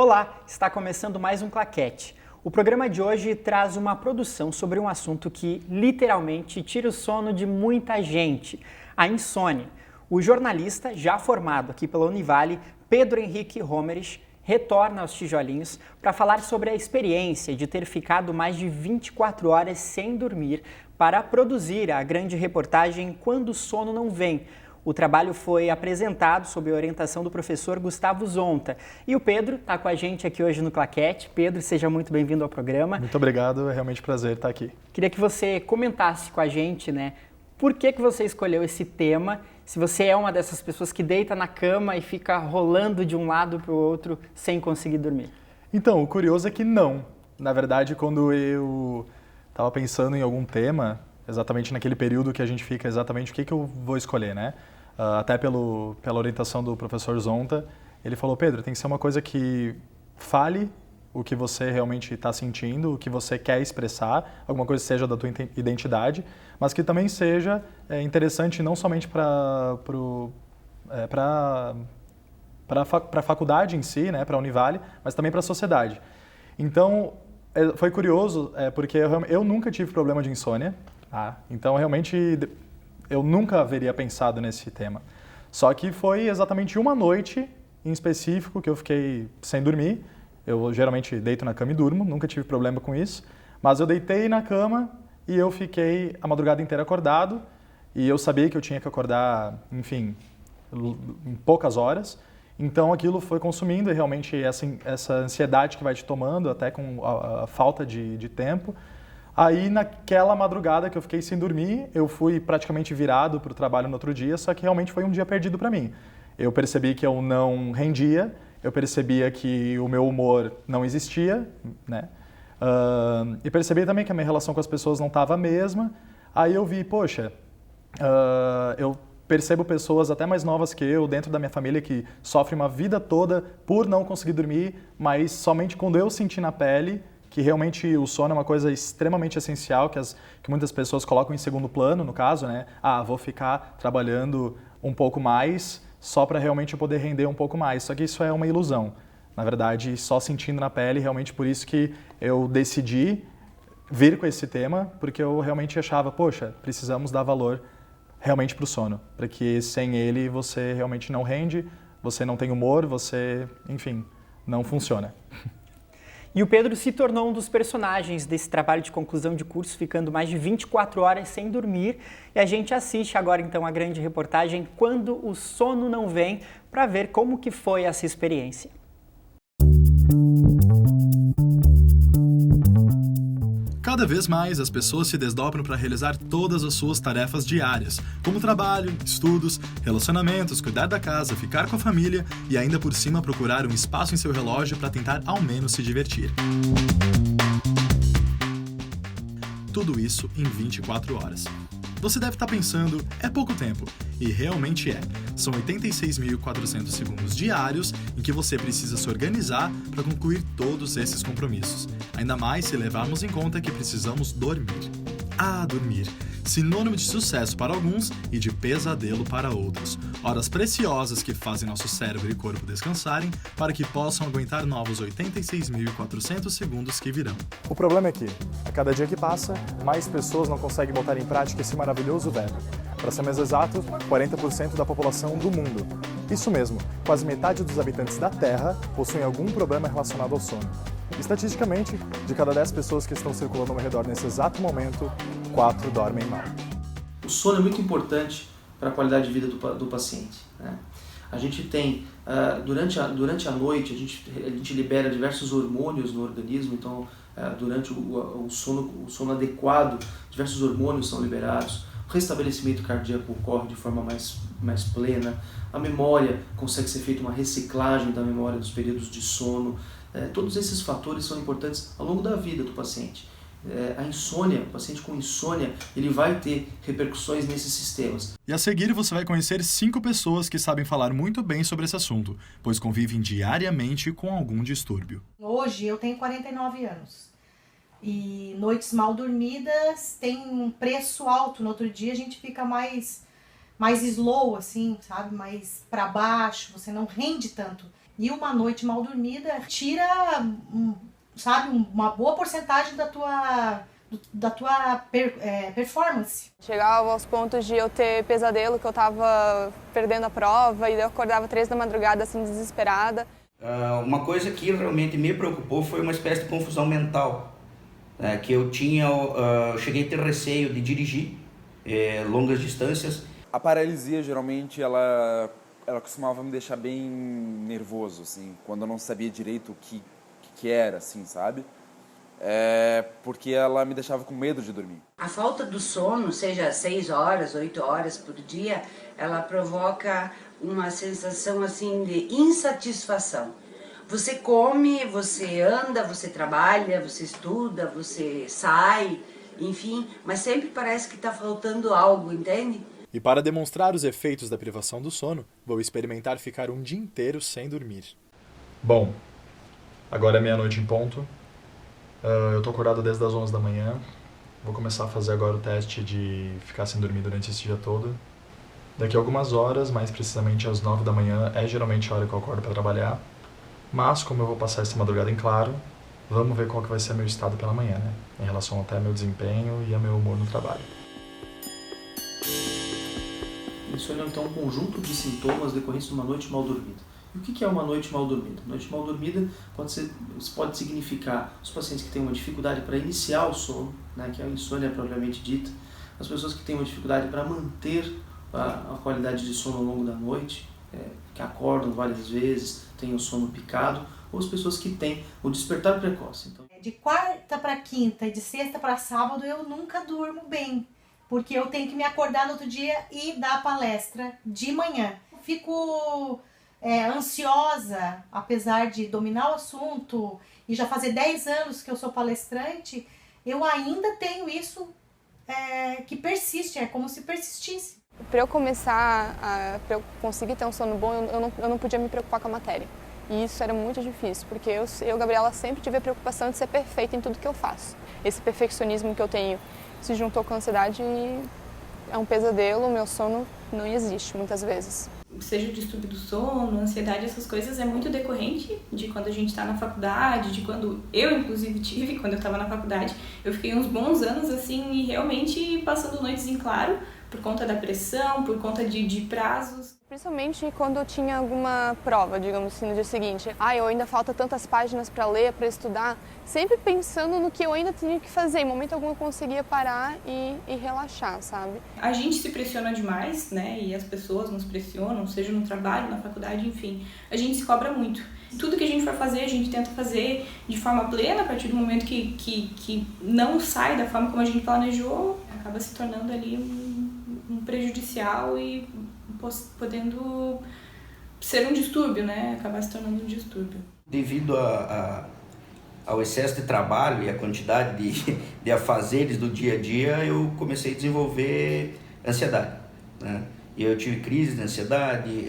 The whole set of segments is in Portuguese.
Olá, está começando mais um Claquete. O programa de hoje traz uma produção sobre um assunto que literalmente tira o sono de muita gente, a insônia. O jornalista, já formado aqui pela Univale, Pedro Henrique Romerich, retorna aos tijolinhos para falar sobre a experiência de ter ficado mais de 24 horas sem dormir para produzir a grande reportagem Quando o Sono Não Vem. O trabalho foi apresentado sob a orientação do professor Gustavo Zonta. E o Pedro está com a gente aqui hoje no Claquete. Pedro, seja muito bem-vindo ao programa. Muito obrigado, é realmente um prazer estar aqui. Queria que você comentasse com a gente, por que você escolheu esse tema, se você é uma dessas pessoas que deita na cama e fica rolando de um lado para o outro sem conseguir dormir. Então, o curioso é que não. Na verdade, quando eu estava pensando em algum tema, exatamente naquele período que a gente fica, exatamente o que eu vou escolher, né? Até pela orientação do professor Zonta, ele falou, Pedro, tem que ser uma coisa que fale o que você realmente está sentindo, o que você quer expressar, alguma coisa que seja da tua identidade, mas que também seja interessante não somente para a faculdade em si, né, para a Univale, mas também para a sociedade. Então, foi curioso, porque eu nunca tive problema de insônia, então realmente eu nunca haveria pensado nesse tema. Só que foi exatamente uma noite em específico que eu fiquei sem dormir. Eu geralmente deito na cama e durmo, nunca tive problema com isso. Mas eu deitei na cama e eu fiquei a madrugada inteira acordado. E eu sabia que eu tinha que acordar, enfim, em poucas horas. Então aquilo foi consumindo e realmente essa ansiedade que vai te tomando, até com a falta de tempo. Aí naquela madrugada que eu fiquei sem dormir, eu fui praticamente virado para o trabalho no outro dia, só que realmente foi um dia perdido para mim. Eu percebi que eu não rendia, eu percebia que o meu humor não existia, né? E percebi também que a minha relação com as pessoas não estava a mesma. Aí eu vi, poxa, eu percebo pessoas até mais novas que eu, dentro da minha família, que sofrem uma vida toda por não conseguir dormir, mas somente quando eu senti na pele que realmente o sono é uma coisa extremamente essencial, que muitas pessoas colocam em segundo plano, no caso, né? Vou ficar trabalhando um pouco mais só para realmente eu poder render um pouco mais. Só que isso é uma ilusão. Na verdade, só sentindo na pele, realmente por isso que eu decidi vir com esse tema, porque eu realmente achava, poxa, precisamos dar valor realmente para o sono, porque sem ele você realmente não rende, você não tem humor, você, enfim, não funciona. E o Pedro se tornou um dos personagens desse trabalho de conclusão de curso, ficando mais de 24 horas sem dormir. E a gente assiste agora então a grande reportagem Quando o Sono Não Vem, para ver como que foi essa experiência. Cada vez mais, as pessoas se desdobram para realizar todas as suas tarefas diárias, como trabalho, estudos, relacionamentos, cuidar da casa, ficar com a família e ainda por cima procurar um espaço em seu relógio para tentar ao menos se divertir. Tudo isso em 24 horas. Você deve estar pensando, é pouco tempo. E realmente é. São 86.400 segundos diários em que você precisa se organizar para concluir todos esses compromissos. Ainda mais se levarmos em conta que precisamos dormir. Dormir. Sinônimo de sucesso para alguns e de pesadelo para outros. Horas preciosas que fazem nosso cérebro e corpo descansarem para que possam aguentar novos 86.400 segundos que virão. O problema é que, a cada dia que passa, mais pessoas não conseguem botar em prática esse maravilhoso verbo. Para ser mais exato, 40% da população do mundo. Isso mesmo, quase metade dos habitantes da Terra possuem algum problema relacionado ao sono. Estatisticamente, de cada 10 pessoas que estão circulando ao meu redor nesse exato momento, 4 dormem mal. O sono é muito importante para a qualidade de vida do paciente, né? A gente tem, durante a noite, a gente libera diversos hormônios no organismo, então durante o sono adequado, diversos hormônios são liberados, o restabelecimento cardíaco ocorre de forma mais plena, a memória consegue ser feita uma reciclagem da memória dos períodos de sono. Todos esses fatores são importantes ao longo da vida do paciente. A insônia, o paciente com insônia, ele vai ter repercussões nesses sistemas. E a seguir você vai conhecer 5 pessoas que sabem falar muito bem sobre esse assunto, pois convivem diariamente com algum distúrbio. Hoje eu tenho 49 anos e noites mal dormidas têm um preço alto. No outro dia a gente fica mais slow, assim, sabe? Mais para baixo, você não rende tanto. E uma noite mal dormida tira, sabe, uma boa porcentagem da tua performance. Chegava aos pontos de eu ter pesadelo, que eu estava perdendo a prova, e eu acordava 3 da madrugada, assim, desesperada. Uma coisa que realmente me preocupou foi uma espécie de confusão mental, que eu tinha, eu cheguei a ter receio de dirigir longas distâncias. A paralisia, geralmente, ela costumava me deixar bem nervoso, assim, quando eu não sabia direito o que era, assim, sabe? Porque ela me deixava com medo de dormir. A falta do sono, seja 6 horas, 8 horas por dia, ela provoca uma sensação assim de insatisfação. Você come, você anda, você trabalha, você estuda, você sai, enfim, mas sempre parece que está faltando algo, entende? E para demonstrar os efeitos da privação do sono, vou experimentar ficar um dia inteiro sem dormir. Bom, agora é meia-noite em ponto. Eu tô acordado desde as 11 da manhã. Vou começar a fazer agora o teste de ficar sem dormir durante esse dia todo. Daqui a algumas horas, mais precisamente às 9 da manhã, é geralmente a hora que eu acordo para trabalhar. Mas, como eu vou passar essa madrugada em claro, vamos ver qual que vai ser meu estado pela manhã, né? Em relação até ao meu desempenho e ao meu humor no trabalho. Insônia é então um conjunto de sintomas decorrentes de uma noite mal dormida. E o que é uma noite mal dormida? Noite mal dormida pode significar os pacientes que têm uma dificuldade para iniciar o sono, né, que é a insônia propriamente dita, as pessoas que têm uma dificuldade para manter a qualidade de sono ao longo da noite, que acordam várias vezes, têm o sono picado, ou as pessoas que têm o despertar precoce. Então, de quarta para quinta e de sexta para sábado eu nunca durmo bem, porque eu tenho que me acordar no outro dia e dar a palestra de manhã. Fico ansiosa, apesar de dominar o assunto e já fazer 10 anos que eu sou palestrante, eu ainda tenho isso que persiste, é como se persistisse. Para eu começar, para eu conseguir ter um sono bom, eu não podia me preocupar com a matéria. E isso era muito difícil, porque eu, Gabriela, sempre tive a preocupação de ser perfeita em tudo que eu faço. Esse perfeccionismo que eu tenho se juntou com a ansiedade e é um pesadelo, o meu sono não existe muitas vezes. Seja o distúrbio do sono, ansiedade, essas coisas é muito decorrente de quando a gente está na faculdade, de quando eu, inclusive, tive quando eu estava na faculdade. Eu fiquei uns bons anos, assim, e realmente passando noites em claro, por conta da pressão, por conta de prazos. Principalmente quando eu tinha alguma prova, digamos assim, no dia seguinte. Eu ainda falta tantas páginas para ler, para estudar. Sempre pensando no que eu ainda tinha que fazer. Em momento algum eu conseguia parar e relaxar, sabe? A gente se pressiona demais, né? E as pessoas nos pressionam, seja no trabalho, na faculdade, enfim. A gente se cobra muito. Tudo que a gente for fazer, a gente tenta fazer de forma plena. A partir do momento que não sai da forma como a gente planejou, acaba se tornando ali um prejudicial e podendo ser um distúrbio, né? Acabar se tornando um distúrbio. Devido ao excesso de trabalho e a quantidade de afazeres do dia a dia, eu comecei a desenvolver ansiedade, né? E eu tive crise de ansiedade,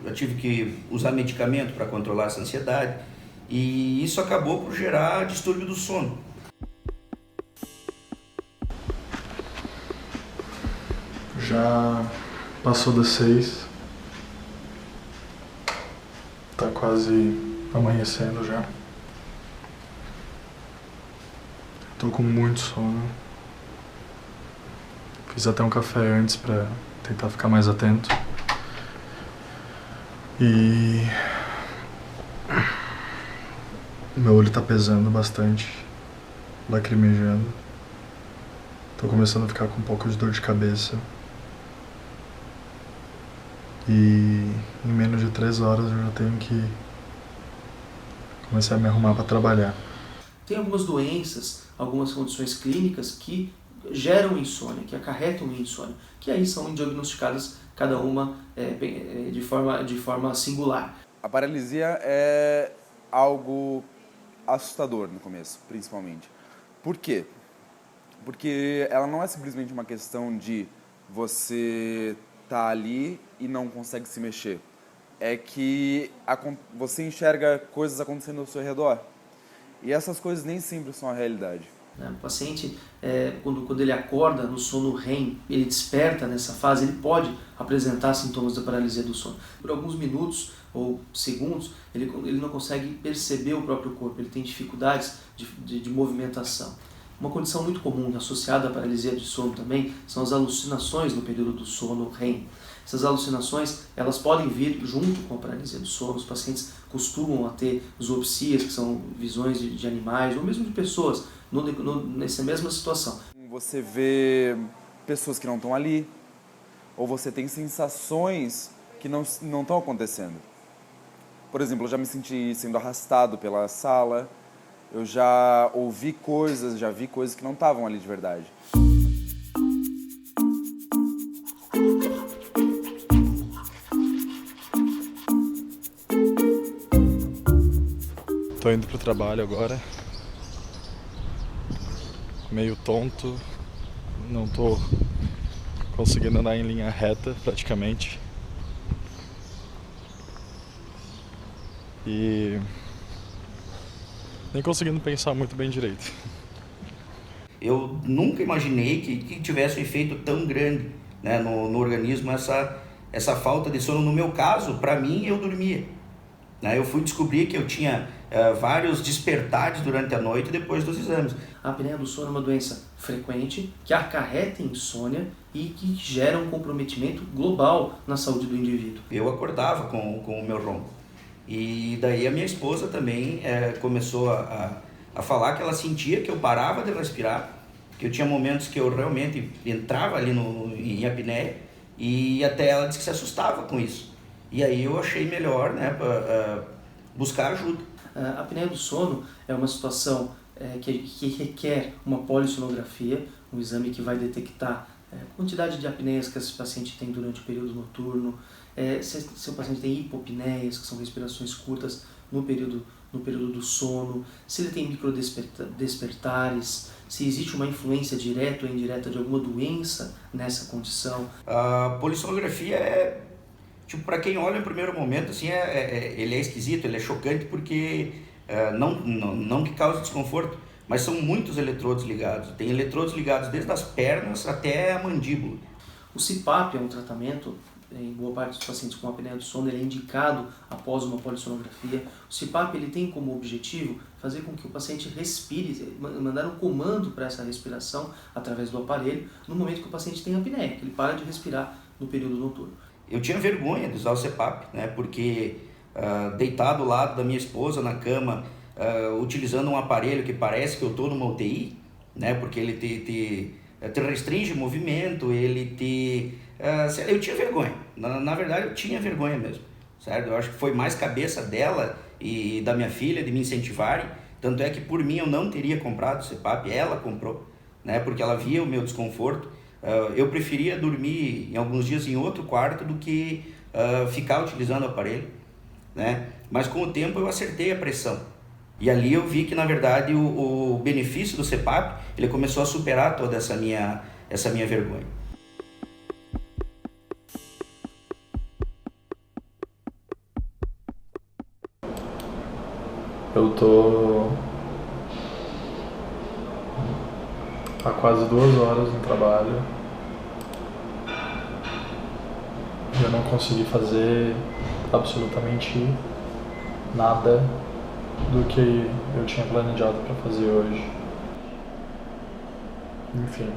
eu tive que usar medicamento para controlar essa ansiedade, e isso acabou por gerar distúrbio do sono. Já passou das 6. Tá quase amanhecendo já. Tô com muito sono. Fiz até um café antes pra tentar ficar mais atento. E meu olho tá pesando bastante, lacrimejando. Tô começando a ficar com um pouco de dor de cabeça. E em menos de 3 horas eu já tenho que começar a me arrumar para trabalhar. Tem algumas doenças, algumas condições clínicas que geram insônia, que acarretam insônia, que aí são diagnosticadas cada uma de forma singular. A paralisia é algo assustador no começo, principalmente. Por quê? Porque ela não é simplesmente uma questão de você tá ali e não consegue se mexer. É que você enxerga coisas acontecendo ao seu redor. E essas coisas nem sempre são a realidade. né? O paciente, quando ele acorda no sono REM, ele desperta nessa fase, ele pode apresentar sintomas da paralisia do sono. Por alguns minutos ou segundos, ele não consegue perceber o próprio corpo, ele tem dificuldades de movimentação. Uma condição muito comum associada à paralisia do sono também são as alucinações no período do sono REM. Essas alucinações, elas podem vir junto com a paralisia do sono. Os pacientes costumam a ter zoopsias, que são visões de animais ou mesmo de pessoas nessa mesma situação. Você vê pessoas que não estão ali, ou você tem sensações que não estão acontecendo. Por exemplo, eu já me senti sendo arrastado pela sala, eu já ouvi coisas, já vi coisas que não estavam ali de verdade. Tô indo pro trabalho agora, meio tonto, não tô conseguindo andar em linha reta praticamente. E nem conseguindo pensar muito bem direito. Eu nunca imaginei que tivesse um efeito tão grande, né, no organismo essa falta de sono. No meu caso, para mim, eu dormia. Né? Eu fui descobrir que eu tinha vários despertares durante a noite depois dos exames. A apneia do sono é uma doença frequente, que acarreta insônia e que gera um comprometimento global na saúde do indivíduo. Eu acordava com o meu ronco. E daí a minha esposa também começou a falar que ela sentia que eu parava de respirar, que eu tinha momentos que eu realmente entrava ali em apneia, e até ela disse que se assustava com isso. E aí eu achei melhor, né, buscar ajuda. A apneia do sono é uma situação que requer uma polissonografia, um exame que vai detectar a quantidade de apneias que esse paciente tem durante o período noturno, se o paciente tem hipopneias, que são respirações curtas no período do sono, se ele tem microdespertares, se existe uma influência direta ou indireta de alguma doença nessa condição. A polissonografia para quem olha no primeiro momento, assim, ele é esquisito, ele é chocante porque não que causa desconforto, mas são muitos eletrodos ligados. Tem eletrodos ligados desde as pernas até a mandíbula. O CPAP é um tratamento, em boa parte dos pacientes com apneia do sono, ele é indicado após uma polissonografia. O CPAP ele tem como objetivo fazer com que o paciente respire, mandar um comando para essa respiração através do aparelho no momento que o paciente tem apneia, que ele para de respirar no período noturno. Eu tinha vergonha de usar o CPAP, né, porque deitado ao lado da minha esposa na cama, utilizando um aparelho que parece que eu estou numa UTI, né, porque ele te restringe o movimento, eu tinha vergonha. Na verdade, eu tinha vergonha mesmo, certo? Eu acho que foi mais cabeça dela e da minha filha de me incentivarem, tanto é que por mim eu não teria comprado o CPAP, ela comprou, né, porque ela via o meu desconforto. Eu preferia dormir em alguns dias em outro quarto do que ficar utilizando o aparelho, né? Mas com o tempo eu acertei a pressão. E ali eu vi que, na verdade, o benefício do CPAP, ele começou a superar toda essa minha vergonha. Eu tô há quase 2 horas no trabalho. Eu não consegui fazer absolutamente nada do que eu tinha planejado para fazer hoje. Enfim,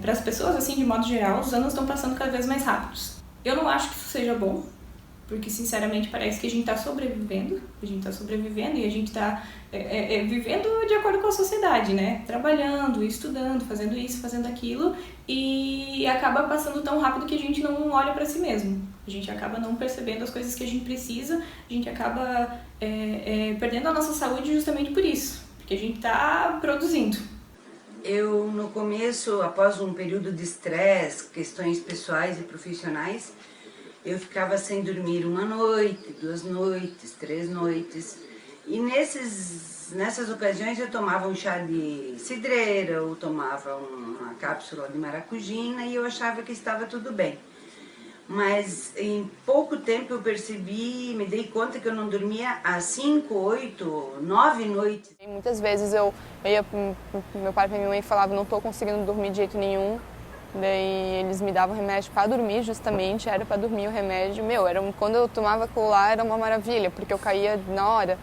Para as pessoas, assim, de modo geral, os anos estão passando cada vez mais rápidos. Eu não acho que isso seja bom, porque, sinceramente, parece que a gente está sobrevivendo, e a gente está vivendo de acordo com a sociedade, né? Trabalhando, estudando, fazendo isso, fazendo aquilo, e acaba passando tão rápido que a gente não olha para si mesmo. A gente acaba não percebendo as coisas que a gente precisa, a gente acaba perdendo a nossa saúde justamente por isso, porque a gente está produzindo. Eu, no começo, após um período de estresse, questões pessoais e profissionais, eu ficava sem dormir 1 noite, 2 noites, 3 noites. E nessas ocasiões eu tomava um chá de cidreira, ou tomava uma cápsula de maracujina e eu achava que estava tudo bem. mas em pouco tempo eu percebi, me dei conta que eu não dormia há 5, 8, 9 noites. E muitas vezes eu ia, meu pai e minha mãe falavam, não estou conseguindo dormir de jeito nenhum. Daí eles me davam remédio para dormir, justamente, era para dormir o remédio. Quando eu tomava aquilo lá era uma maravilha, porque eu caía na hora.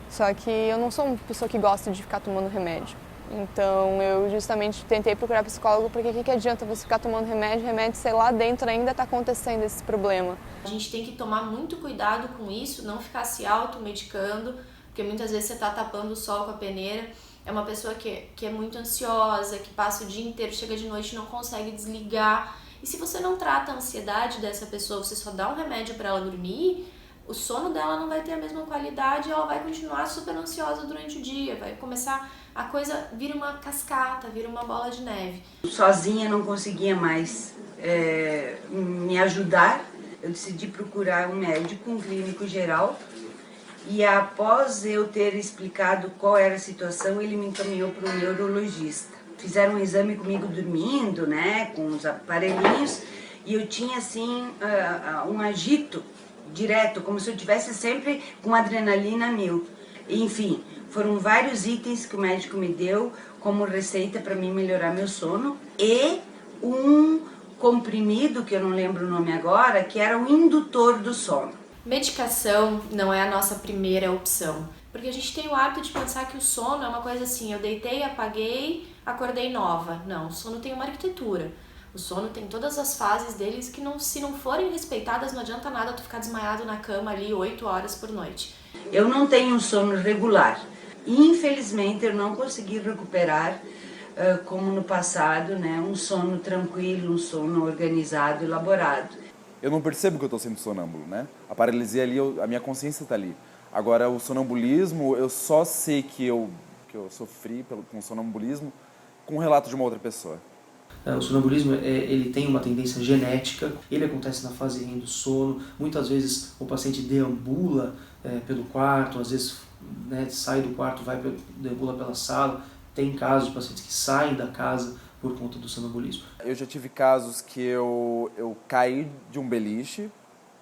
Só que eu não sou uma pessoa que gosta de ficar tomando remédio. Então eu justamente tentei procurar psicólogo, porque o que adianta você ficar tomando remédio, sei lá dentro ainda está acontecendo esse problema. A gente tem que tomar muito cuidado com isso, não ficar se automedicando, porque muitas vezes você está tapando o sol com a peneira. É uma pessoa que é muito ansiosa, que passa o dia inteiro, chega de noite e não consegue desligar. E se você não trata a ansiedade dessa pessoa, você só dá um remédio para ela dormir, o sono dela não vai ter a mesma qualidade e ela vai continuar super ansiosa durante o dia. Vai começar, a coisa vira uma cascata, vira uma bola de neve. Sozinha não conseguia mais me ajudar. Eu decidi procurar um médico, um clínico geral. E após eu ter explicado qual era a situação, ele me encaminhou para um neurologista. Fizeram um exame comigo dormindo, né, com os aparelhinhos, e eu tinha assim um agito direto, como se eu tivesse sempre com adrenalina 1000. Enfim, foram vários itens que o médico me deu como receita para mim melhorar meu sono e um comprimido, que eu não lembro o nome agora, que era o indutor do sono. Medicação não é a nossa primeira opção, porque a gente tem o hábito de pensar que o sono é uma coisa assim, eu deitei, apaguei, acordei nova. Não, o sono tem uma arquitetura. O sono tem todas as fases deles que se não forem respeitadas, não adianta nada tu ficar desmaiado na cama ali 8 horas por noite. Eu não tenho um sono regular. Infelizmente, eu não consegui recuperar, como no passado, né, um sono tranquilo, um sono organizado, elaborado. Eu não percebo que eu estou sendo sonâmbulo, né? A paralisia ali, a minha consciência está ali. Agora, o sonambulismo, eu só sei que eu sofri com sonambulismo com o relato de uma outra pessoa. O sonambulismo ele tem uma tendência genética, ele acontece na fase REM do sono. Muitas vezes o paciente deambula pelo quarto, às vezes sai do quarto, deambula pela sala. Tem casos de pacientes que saem da casa por conta do sonambulismo. Eu já tive casos que eu caí de um beliche,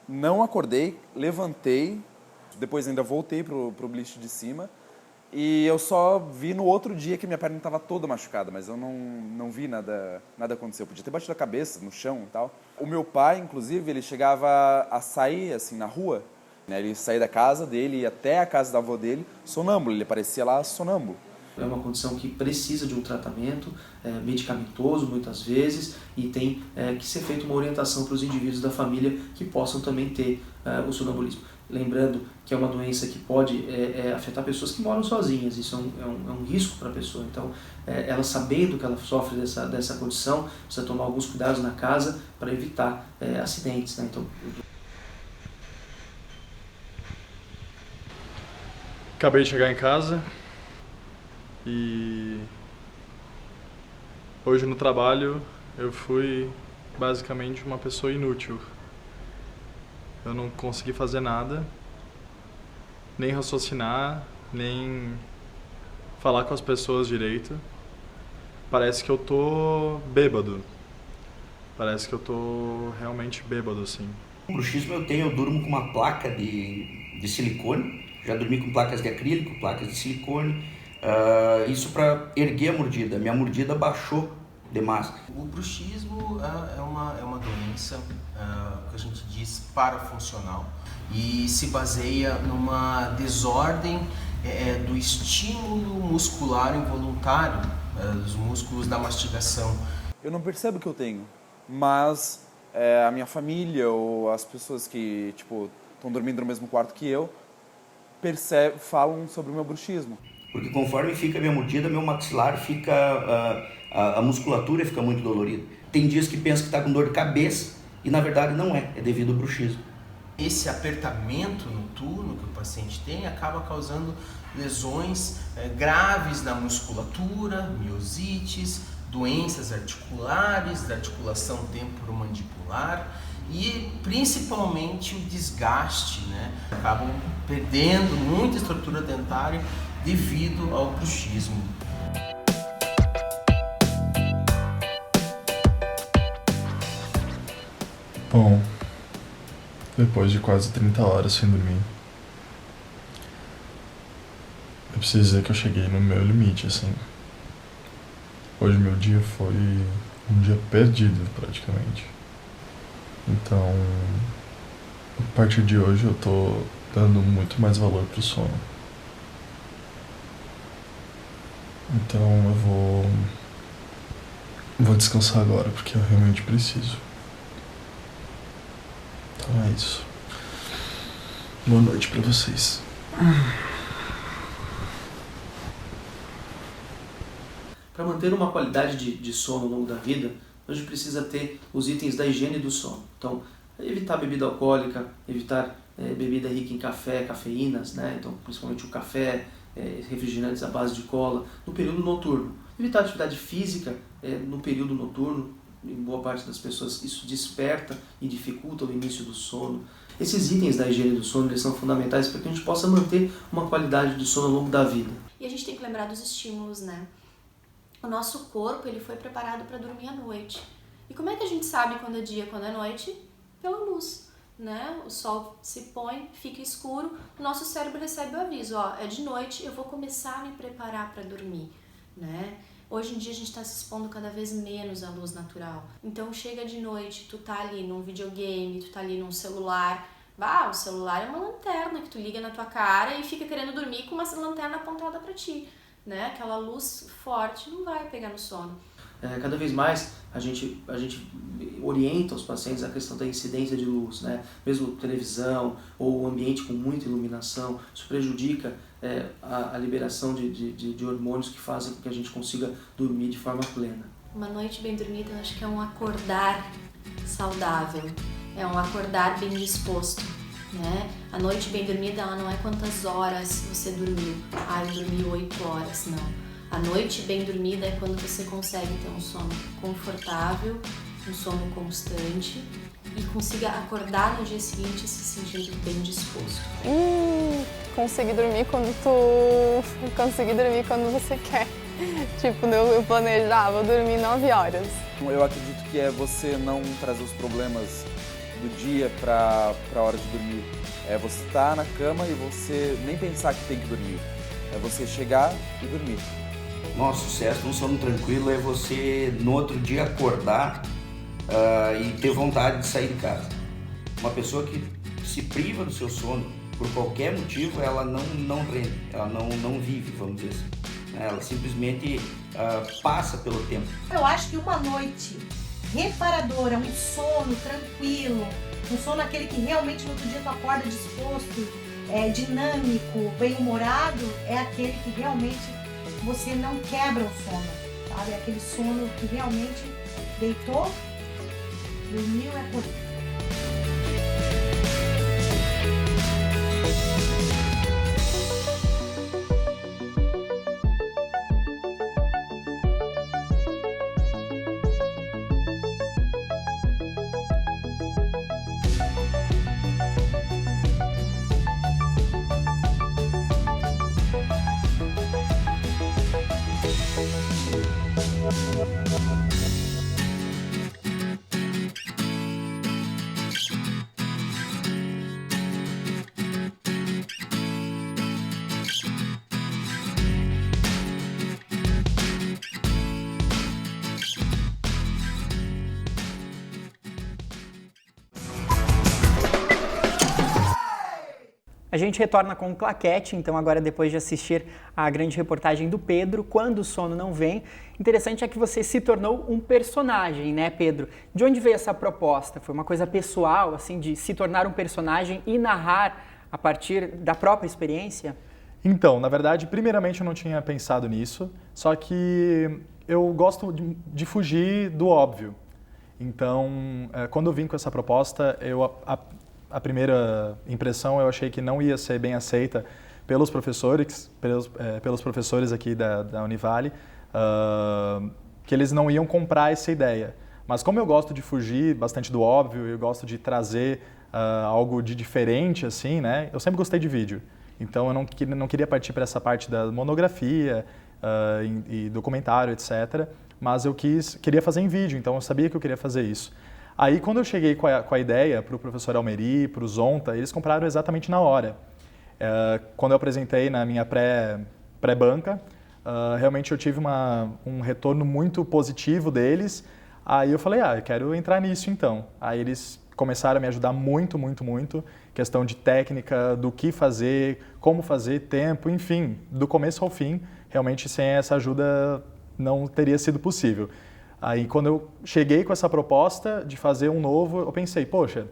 não acordei, levantei, depois ainda voltei pro beliche de cima e eu só vi no outro dia que minha perna estava toda machucada, mas eu não vi nada acontecer. Eu podia ter batido a cabeça no chão e tal. O meu pai, inclusive, ele chegava a sair assim na rua, né? Ele saía da casa dele e ia até a casa da avó dele sonâmbulo, ele parecia lá sonâmbulo. É uma condição que precisa de um tratamento medicamentoso, muitas vezes, e tem que ser feita uma orientação para os indivíduos da família que possam também ter o sonambulismo. Lembrando que é uma doença que pode afetar pessoas que moram sozinhas, isso é um risco para a pessoa. Então, ela sabendo que ela sofre dessa condição, precisa tomar alguns cuidados na casa para evitar acidentes, né? Então, acabei de chegar em casa. E hoje no trabalho eu fui basicamente uma pessoa inútil. Eu não consegui fazer nada, nem raciocinar, nem falar com as pessoas direito. Parece que eu tô bêbado. Parece que eu tô realmente bêbado, assim. O bruxismo eu durmo com uma placa de silicone. Já dormi com placas de acrílico, placas de silicone. Isso para erguer a mordida. Minha mordida baixou demais. O bruxismo é uma doença que a gente diz parafuncional e se baseia numa desordem do estímulo muscular involuntário, dos músculos da mastigação. Eu não percebo que eu tenho, mas a minha família ou as pessoas que estão dormindo no mesmo quarto que eu falam sobre o meu bruxismo. Porque conforme fica a minha mordida, meu maxilar fica, a musculatura fica muito dolorida. Tem dias que pensa que está com dor de cabeça e na verdade não é devido ao bruxismo. Esse apertamento noturno que o paciente tem acaba causando lesões graves na musculatura, miosites, doenças articulares, da articulação temporomandibular e principalmente o desgaste, né? Acabam perdendo muita estrutura dentária devido ao bruxismo. Bom, depois de quase 30 horas sem dormir, eu preciso dizer que eu cheguei no meu limite, assim. Hoje meu dia foi um dia perdido, praticamente. Então, a partir de hoje eu tô dando muito mais valor pro sono. Então eu vou descansar agora, porque eu realmente preciso. Então é isso. Boa noite pra vocês. Para manter uma qualidade de sono ao longo da vida, a gente precisa ter os itens da higiene do sono. Então, evitar bebida alcoólica, evitar bebida rica em café, cafeínas, né? Então, principalmente o café, refrigerantes à base de cola, no período noturno. Evitar atividade física no período noturno. Em boa parte das pessoas isso desperta e dificulta o início do sono. Esses itens da higiene do sono eles são fundamentais para que a gente possa manter uma qualidade de sono ao longo da vida. E a gente tem que lembrar dos estímulos, né? O nosso corpo ele foi preparado para dormir à noite. E como é que a gente sabe quando é dia e quando é noite? Pela luz, né? O sol se põe, fica escuro, o nosso cérebro recebe o aviso, ó, é de noite, eu vou começar a me preparar para dormir, né? Hoje em dia a gente está se expondo cada vez menos à luz natural. Então chega de noite, tu tá ali num videogame, tu tá ali num celular. O celular é uma lanterna que tu liga na tua cara e fica querendo dormir com uma lanterna apontada para ti, né? Aquela luz forte não vai pegar no sono. Cada vez mais a gente orienta os pacientes a questão da incidência de luz, né? Mesmo televisão ou o ambiente com muita iluminação, isso prejudica a liberação de hormônios que fazem com que a gente consiga dormir de forma plena. Uma noite bem dormida eu acho que é um acordar saudável, é um acordar bem disposto, né? A noite bem dormida ela não é quantas horas você dormiu, eu dormi 8 horas, não. A noite bem dormida é quando você consegue ter um sono confortável, um sono constante e consiga acordar no dia seguinte se sentindo bem disposto. Conseguir dormir quando você quer. Tipo, eu planejava dormir 9 horas. Eu acredito que é você não trazer os problemas do dia para a hora de dormir. É você estar na cama e você nem pensar que tem que dormir. É você chegar e dormir. Nosso sucesso num sono tranquilo é você no outro dia acordar e ter vontade de sair de casa. Uma pessoa que se priva do seu sono por qualquer motivo, ela não rende, ela não vive, vamos dizer assim. Ela simplesmente passa pelo tempo. Eu acho que uma noite reparadora, um sono tranquilo, um sono aquele que realmente no outro dia tu acorda disposto, dinâmico, bem-humorado, é aquele que realmente você não quebra o sono, sabe? É aquele sono que realmente deitou, dormiu e acordou. A gente retorna com o Claquete, então agora depois de assistir a grande reportagem do Pedro, Quando o Sono Não Vem. Interessante é que você se tornou um personagem, né, Pedro? De onde veio essa proposta? Foi uma coisa pessoal, assim, de se tornar um personagem e narrar a partir da própria experiência? Então, na verdade, primeiramente eu não tinha pensado nisso, só que eu gosto de fugir do óbvio. Então, quando eu vim com essa proposta, a primeira impressão eu achei que não ia ser bem aceita pelos professores aqui da Univale, que eles não iam comprar essa ideia. Mas como eu gosto de fugir bastante do óbvio, eu gosto de trazer algo de diferente, assim, né? Eu sempre gostei de vídeo. Então eu não queria partir para essa parte da monografia e documentário, etc. Mas eu queria fazer em vídeo, então eu sabia que eu queria fazer isso. Aí, quando eu cheguei com a ideia para o professor Almeri, para o Zonta, eles compraram exatamente na hora. Quando eu apresentei na minha pré-banca, realmente eu tive um retorno muito positivo deles. Aí eu falei, eu quero entrar nisso então. Aí eles começaram a me ajudar muito, muito, muito. Questão de técnica, do que fazer, como fazer, tempo, enfim, do começo ao fim. Realmente, sem essa ajuda, não teria sido possível. Aí, quando eu cheguei com essa proposta de fazer um novo, eu pensei, poxa,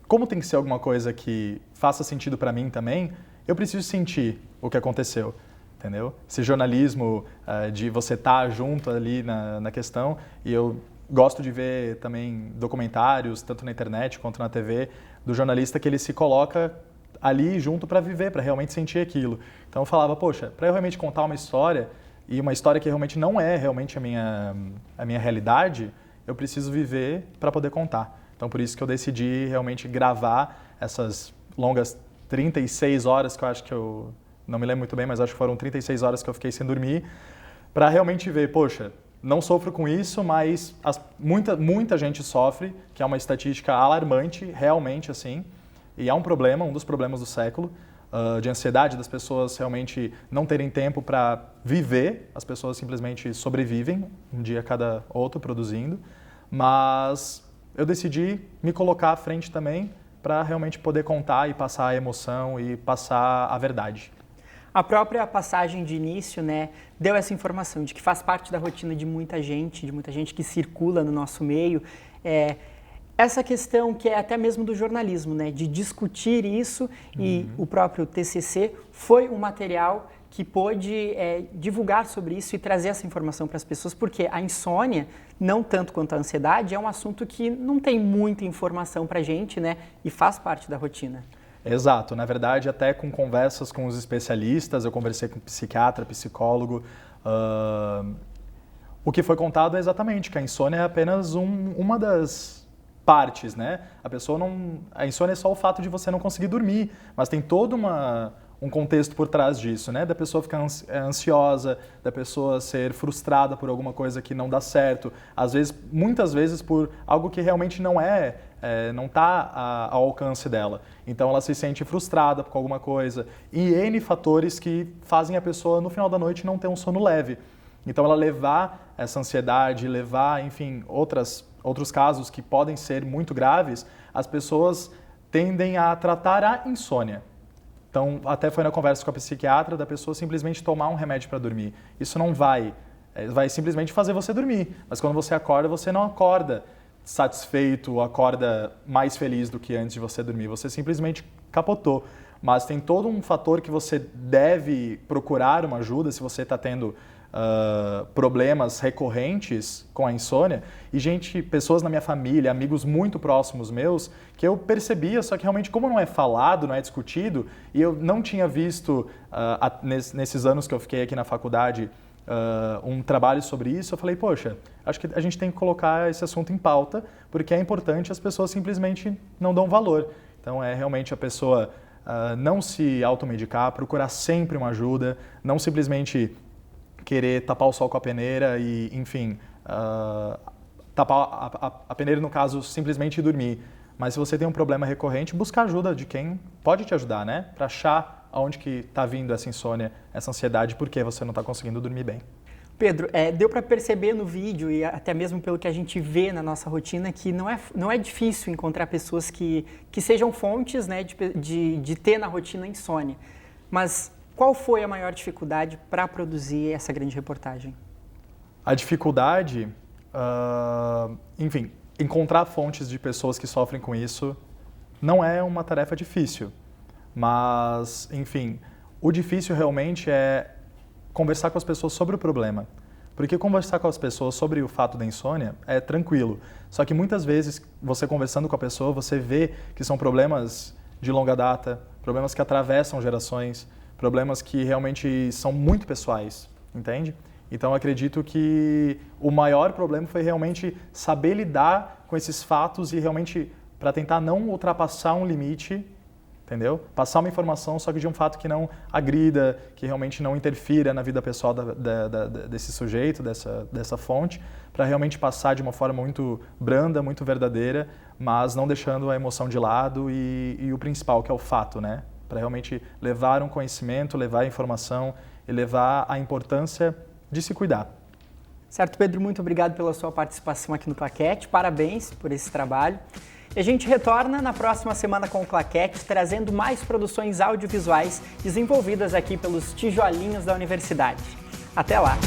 como tem que ser alguma coisa que faça sentido para mim também, eu preciso sentir o que aconteceu, entendeu? Esse jornalismo de você estar junto ali na questão, e eu gosto de ver também documentários, tanto na internet quanto na TV, do jornalista que ele se coloca ali junto para viver, para realmente sentir aquilo. Então eu falava, poxa, para eu realmente contar uma história, e uma história que realmente não é realmente a minha realidade, eu preciso viver para poder contar. Então por isso que eu decidi realmente gravar essas longas 36 horas, que eu acho que eu não me lembro muito bem, mas acho que foram 36 horas que eu fiquei sem dormir, para realmente ver, poxa, não sofro com isso, mas muita gente sofre, que é uma estatística alarmante, realmente assim, e é um problema, um dos problemas do século, de ansiedade, das pessoas realmente não terem tempo para viver, as pessoas simplesmente sobrevivem, um dia cada outro produzindo, mas eu decidi me colocar à frente também para realmente poder contar e passar a emoção e passar a verdade. A própria passagem de início, né, deu essa informação de que faz parte da rotina de muita gente que circula no nosso meio. Essa questão que é até mesmo do jornalismo, né, de discutir isso, e o próprio TCC foi um material que pôde divulgar sobre isso e trazer essa informação para as pessoas, porque a insônia, não tanto quanto a ansiedade, é um assunto que não tem muita informação para a gente, né, e faz parte da rotina. Exato. Na verdade, até com conversas com os especialistas, eu conversei com psiquiatra, psicólogo, o que foi contado é exatamente que a insônia é apenas uma das partes, né? A insônia é só o fato de você não conseguir dormir, mas tem todo um contexto por trás disso, né? Da pessoa ficar ansiosa, da pessoa ser frustrada por alguma coisa que não dá certo, às vezes, muitas vezes por algo que realmente não está ao alcance dela. Então ela se sente frustrada com alguma coisa e N fatores que fazem a pessoa no final da noite não ter um sono leve. Então ela levar essa ansiedade, levar, enfim, outros casos que podem ser muito graves, as pessoas tendem a tratar a insônia. Então, até foi na conversa com a psiquiatra da pessoa simplesmente tomar um remédio para dormir. Isso não vai simplesmente fazer você dormir. Mas quando você acorda, você não acorda satisfeito, acorda mais feliz do que antes de você dormir. Você simplesmente capotou. Mas tem todo um fator que você deve procurar uma ajuda se você está tendo problemas recorrentes com a insônia, e pessoas na minha família, amigos muito próximos meus, que eu percebia, só que realmente como não é falado, não é discutido, e eu não tinha visto nesses anos que eu fiquei aqui na faculdade um trabalho sobre isso, eu falei, poxa, acho que a gente tem que colocar esse assunto em pauta, porque é importante, as pessoas simplesmente não dão valor. Então é realmente a pessoa não se automedicar, procurar sempre uma ajuda, não simplesmente querer tapar o sol com a peneira e, enfim, tapar a peneira, no caso, simplesmente dormir. Mas se você tem um problema recorrente, buscar ajuda de quem pode te ajudar, né? Para achar aonde que está vindo essa insônia, essa ansiedade, porque você não está conseguindo dormir bem. Pedro, deu para perceber no vídeo e até mesmo pelo que a gente vê na nossa rotina que não é difícil encontrar pessoas que sejam fontes, né, de ter na rotina insônia. Mas qual foi a maior dificuldade para produzir essa grande reportagem? A dificuldade, enfim, encontrar fontes de pessoas que sofrem com isso não é uma tarefa difícil. Mas, enfim, o difícil realmente é conversar com as pessoas sobre o problema. Porque conversar com as pessoas sobre o fato da insônia é tranquilo. Só que muitas vezes, você conversando com a pessoa, você vê que são problemas de longa data, problemas que atravessam gerações, problemas que realmente são muito pessoais, entende? Então, eu acredito que o maior problema foi realmente saber lidar com esses fatos e realmente para tentar não ultrapassar um limite entendeu? Passar uma informação, só que de um fato que não agrida, que realmente não interfira na vida pessoal desse sujeito, dessa fonte, para realmente passar de uma forma muito branda, muito verdadeira, mas não deixando a emoção de lado e o principal, que é o fato, né? Para realmente levar um conhecimento, levar a informação e levar a importância de se cuidar. Certo, Pedro, muito obrigado pela sua participação aqui no Claquete, parabéns por esse trabalho. E a gente retorna na próxima semana com o Claquete, trazendo mais produções audiovisuais desenvolvidas aqui pelos tijolinhos da universidade. Até lá!